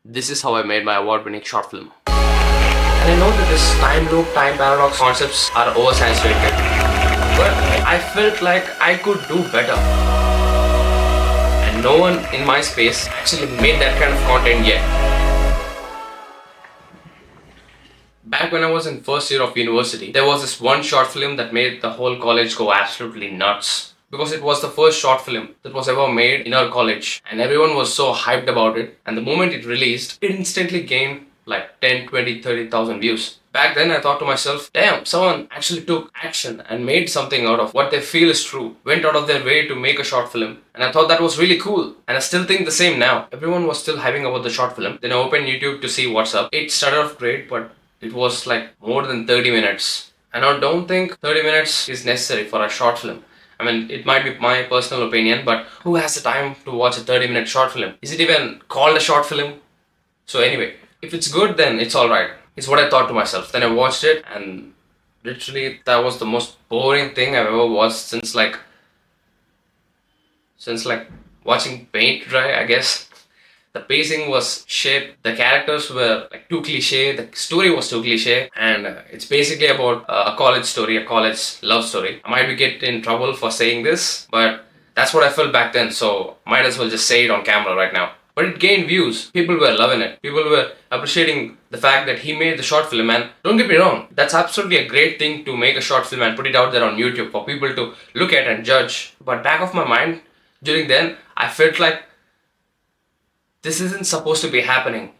This is how I made my award-winning short film. And I know that this time loop, time paradox concepts are oversaturated, but I felt like I could do better. And no one in my space actually made that kind of content yet. Back when I was in first year of university, there was this one short film that made the whole college go absolutely nuts. Because it was the first short film that was ever made in our college, and everyone was so hyped about it. And the moment it released, it instantly gained like 10, 20, 30,000 views. Back then, I thought to myself, damn, someone actually took action and made something out of what they feel is true, went out of their way to make a short film. And I thought that was really cool. And I still think the same now. Everyone was still hyping about the short film. Then I opened YouTube to see what's up. It started off great, but it was like more than 30 minutes. And I don't think 30 minutes is necessary for a short film. I mean, it might be my personal opinion, but who has the time to watch a 30-minute short film? Is it even called a short film? So anyway, if it's good, then it's alright. It's what I thought to myself. Then I watched it, and literally that was the most boring thing I've ever watched since watching paint dry, I guess. The pacing was shit. The characters were like too cliche. The story was too cliche, and it's basically about a college story, a college love story. I might be get in trouble for saying this, but that's what I felt back then. So might as well just say it on camera right now. But it gained views. People were loving it. People were appreciating the fact that he made the short film. And don't get me wrong, that's absolutely a great thing to make a short film and put it out there on YouTube for people to look at and judge. But back of my mind, during then, I felt like this isn't supposed to be happening.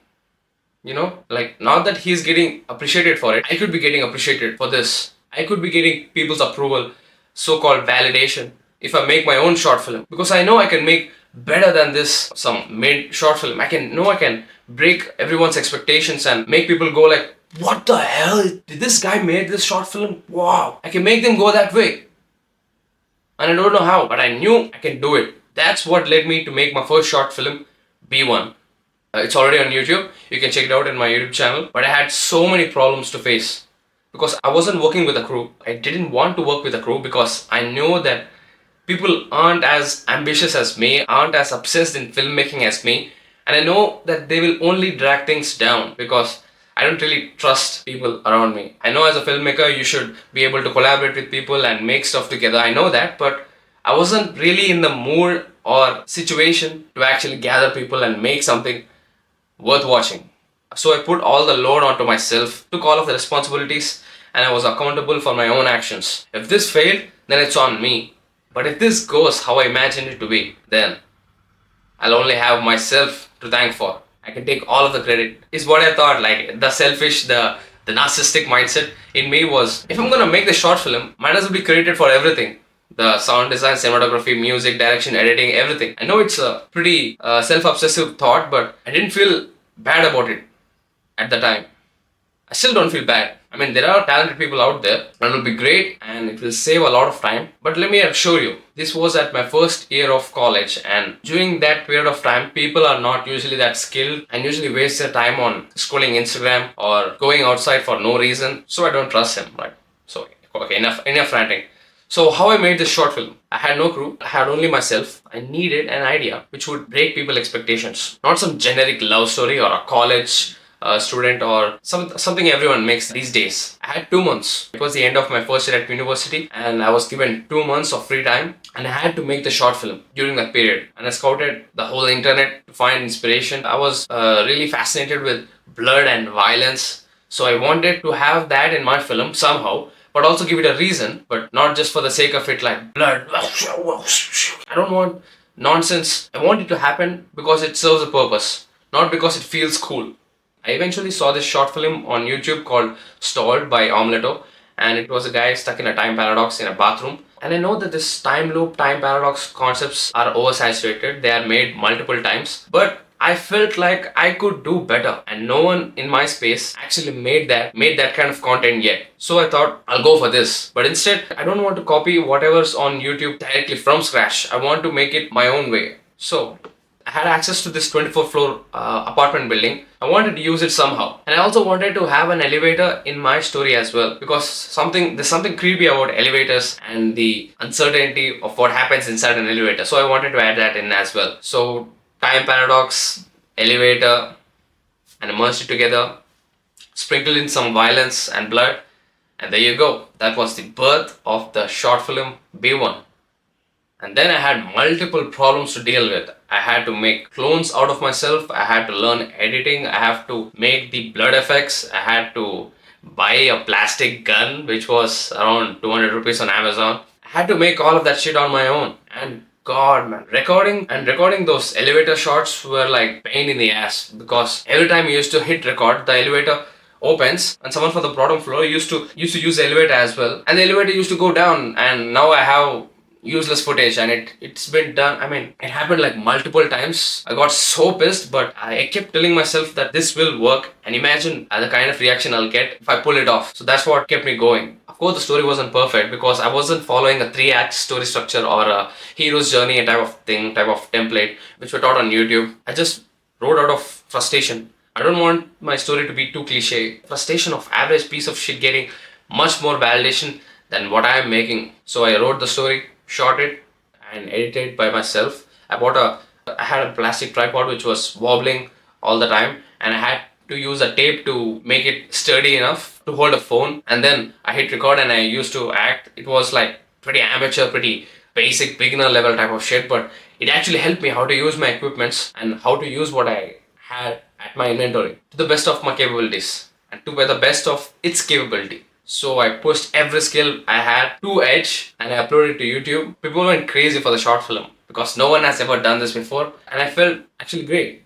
Like, not that he's getting appreciated for it. I could be getting appreciated for this. I could be getting people's approval, so-called validation, if I make my own short film. Because I know I can make better than this, some mid short film. I can break everyone's expectations and make people go like, what the hell? Did this guy make this short film? Wow. I can make them go that way. And I don't know how, but I knew I can do it. That's what led me to make my first short film, B1. It's already on YouTube. You can check it out in my YouTube channel. But I had so many problems to face because I wasn't working with a crew. I didn't want to work with a crew because I know that people aren't as ambitious as me, aren't as obsessed in filmmaking as me. And I know that they will only drag things down because I don't really trust people around me. I know as a filmmaker, you should be able to collaborate with people and make stuff together. I know that, but I wasn't really in the mood or situation to actually gather people and make something worth watching. So I put all the load onto myself, took all of the responsibilities, and I was accountable for my own actions. If this failed, then it's on me. But if this goes how I imagined it to be, then I'll only have myself to thank for. I can take all of the credit. Is what I thought. Like the selfish, the narcissistic mindset in me was, if I'm gonna make the short film, might as well be credited for everything. The sound design, cinematography, music, direction, editing, everything. I know it's a pretty self-obsessive thought, but I didn't feel bad about it at the time. I still don't feel bad. I mean, there are talented people out there and it will be great and it will save a lot of time. But let me assure you, this was at my first year of college, and during that period of time, people are not usually that skilled and usually waste their time on scrolling Instagram or going outside for no reason. So I don't trust him, right? So, okay, enough ranting. So how I made this short film? I had no crew, I had only myself. I needed an idea which would break people's expectations. Not some generic love story or a college student or something everyone makes these days. I had 2 months. It was the end of my first year at university and I was given 2 months of free time and I had to make the short film during that period. And I scouted the whole internet to find inspiration. I was really fascinated with blood and violence. So I wanted to have that in my film somehow, but also give it a reason, but not just for the sake of it, like blood. I don't want nonsense. I want it to happen because it serves a purpose, not because it feels cool. I eventually saw this short film on YouTube called Stalled by Omeleto, and it was a guy stuck in a time paradox in a bathroom. And I know that this time loop, time paradox concepts are oversaturated. They are made multiple times, but I felt like I could do better, and no one in my space actually made that kind of content yet. So I thought I'll go for this. But instead, I don't want to copy whatever's on YouTube directly from scratch. I want to make it my own way. So I had access to this 24th floor apartment building. I wanted to use it somehow. And I also wanted to have an elevator in my story as well, because there's something creepy about elevators and the uncertainty of what happens inside an elevator. So I wanted to add that in as well. So time paradox, elevator, and immersed it together, sprinkled in some violence and blood, and there you go. That was the birth of the short film B1. And then I had multiple problems to deal with. I had to make clones out of myself. I had to learn editing. I have to make the blood effects. I had to buy a plastic gun, which was around 200 rupees on Amazon. I had to make all of that shit on my own. And God, man, recording those elevator shots were like pain in the ass because every time you used to hit record, the elevator opens and someone from the bottom floor used to use the elevator as well, and the elevator used to go down, and now I have useless footage, and it's been done. I mean, it happened like multiple times. I got so pissed, but I kept telling myself that this will work, and imagine the kind of reaction I'll get if I pull it off. So that's what kept me going. Of course, the story wasn't perfect because I wasn't following a 3-act story structure or a hero's journey type of thing, type of template which were taught on YouTube. I just wrote out of frustration. I don't want my story to be too cliche. Frustration of average piece of shit getting much more validation than what I am making. So I wrote the story, shot it, and edited it by myself. I had a plastic tripod which was wobbling all the time, and I had to use a tape to make it sturdy enough to hold a phone. And then I hit record and I used to act. It was like pretty amateur, pretty basic beginner level type of shit, but it actually helped me how to use my equipments and how to use what I had at my inventory to the best of my capabilities and to the best of its capability. So I pushed every skill I had to edge and I uploaded it to YouTube. People went crazy for the short film because no one has ever done this before, and I felt actually great.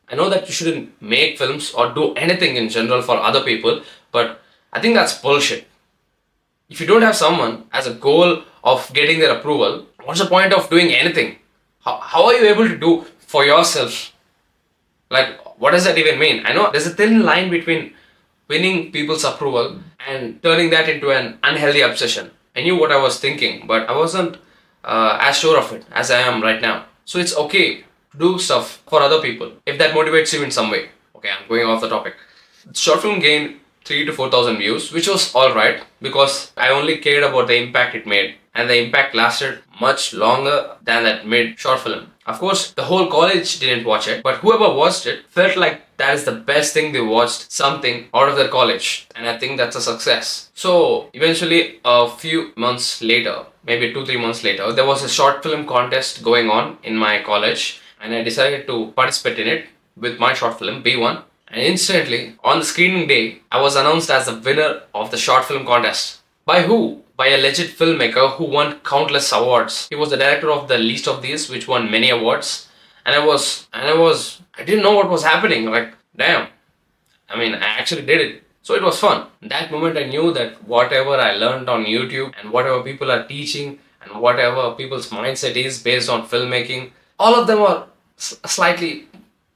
I know that you shouldn't make films or do anything in general for other people, but I think that's bullshit. If you don't have someone as a goal of getting their approval, what's the point of doing anything? How are you able to do for yourself? Like, what does that even mean? I know there's a thin line between winning people's approval and turning that into an unhealthy obsession. I knew what I was thinking, but I wasn't as sure of it as I am right now. So it's okay to do stuff for other people if that motivates you in some way. Okay, I'm going off the topic. The short film gained 3 to 4,000 views, which was alright because I only cared about the impact it made, and the impact lasted much longer than that mid short film. Of course, the whole college didn't watch it, but whoever watched it felt like that is the best thing they watched something out of their college, and I think that's a success. So eventually, a few months later, maybe 2-3 months later, there was a short film contest going on in my college, and I decided to participate in it with my short film B1. And instantly, on the screening day, I was announced as the winner of the short film contest. By who? By a legit filmmaker who won countless awards. He was the director of the least of these, which won many awards. And I didn't know what was happening. Like, damn. I mean, I actually did it. So it was fun. In that moment, I knew that whatever I learned on YouTube and whatever people are teaching and whatever people's mindset is based on filmmaking, all of them are slightly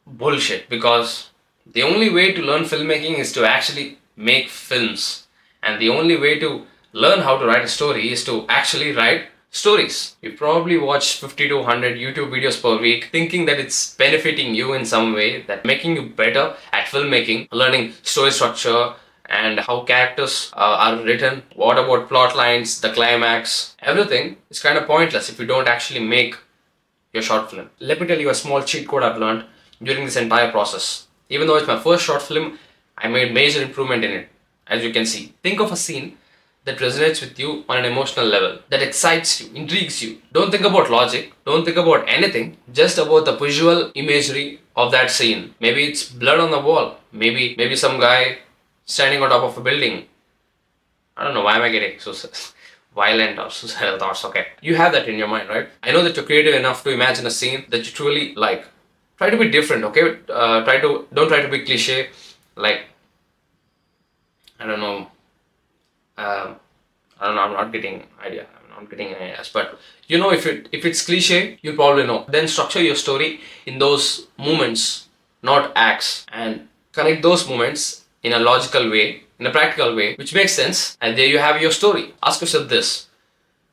bullshit, because the only way to learn filmmaking is to actually make films. And the only way to learn how to write a story is to actually write stories. You probably watch 50 to 100 YouTube videos per week thinking that it's benefiting you in some way, that making you better at filmmaking, learning story structure and how characters are written, what about plot lines, the climax, everything is kind of pointless if you don't actually make your short film. Let me tell you a small cheat code I've learned during this entire process. Even though it's my first short film, I made major improvement in it. As you can see, think of a scene that resonates with you on an emotional level, that excites you, intrigues you. Don't think about logic, don't think about anything, just about the visual imagery of that scene. Maybe it's blood on the wall, maybe some guy standing on top of a building. I don't know, why am I getting so violent or suicidal thoughts? Okay, you have that in your mind, right? I know that you're creative enough to imagine a scene that you truly like. Try to be different, okay? Don't try to be cliche. Like, I don't know. I don't know. I'm not getting idea. I'm not getting any ideas. But you know, if it's cliche, you probably know. Then structure your story in those moments, not acts, and connect those moments in a logical way, in a practical way, which makes sense. And there you have your story. Ask yourself this: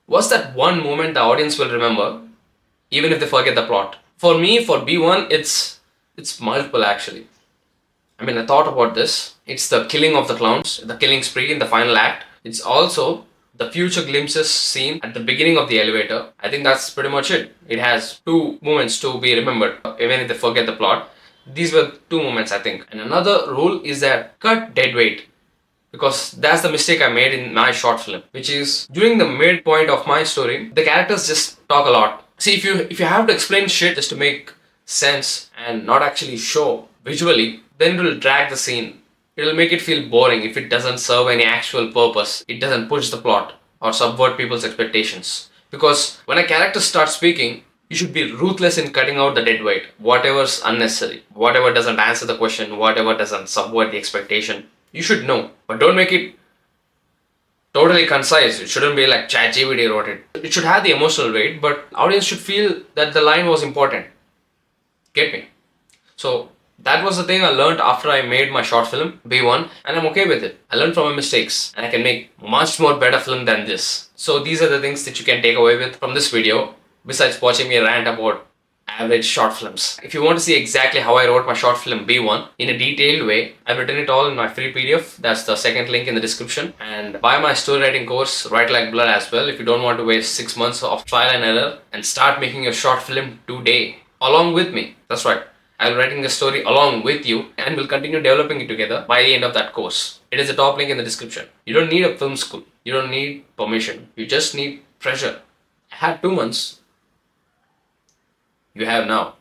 what's that one moment the audience will remember, even if they forget the plot? For me, for B1, it's multiple actually. I mean, I thought about this. It's the killing of the clowns, the killing spree in the final act. It's also the future glimpses scene at the beginning of the elevator. I think that's pretty much it. It has two moments to be remembered, even if they forget the plot. These were two moments, I think. And another rule is that cut dead weight, because that's the mistake I made in my short film, which is during the midpoint of my story, the characters just talk a lot. See, if you have to explain shit just to make sense and not actually show visually, then it will drag the scene. It'll make it feel boring if it doesn't serve any actual purpose. It doesn't push the plot or subvert people's expectations. Because when a character starts speaking, you should be ruthless in cutting out the dead weight, whatever's unnecessary, whatever doesn't answer the question, whatever doesn't subvert the expectation. You should know, but don't make it totally concise. It shouldn't be like ChatGPT wrote it. It should have the emotional weight, but audience should feel that the line was important. Get me? So that was the thing I learned after I made my short film B1, and I'm okay with it. I learned from my mistakes, and I can make much more better film than this. So these are the things that you can take away with from this video, besides watching me rant about average short films. If you want to see exactly how I wrote my short film B1 in a detailed way, I've written it all in my free PDF. That's the second link in the description. And buy my story writing course, Write Like Blood, as well, if you don't want to waste 6 months of trial and error, and start making your short film today along with me. That's right. I'll be writing the story along with you, and we'll continue developing it together by the end of that course. It is the top link in the description. You don't need a film school. You don't need permission. You just need pressure. I had 2 months. You have now.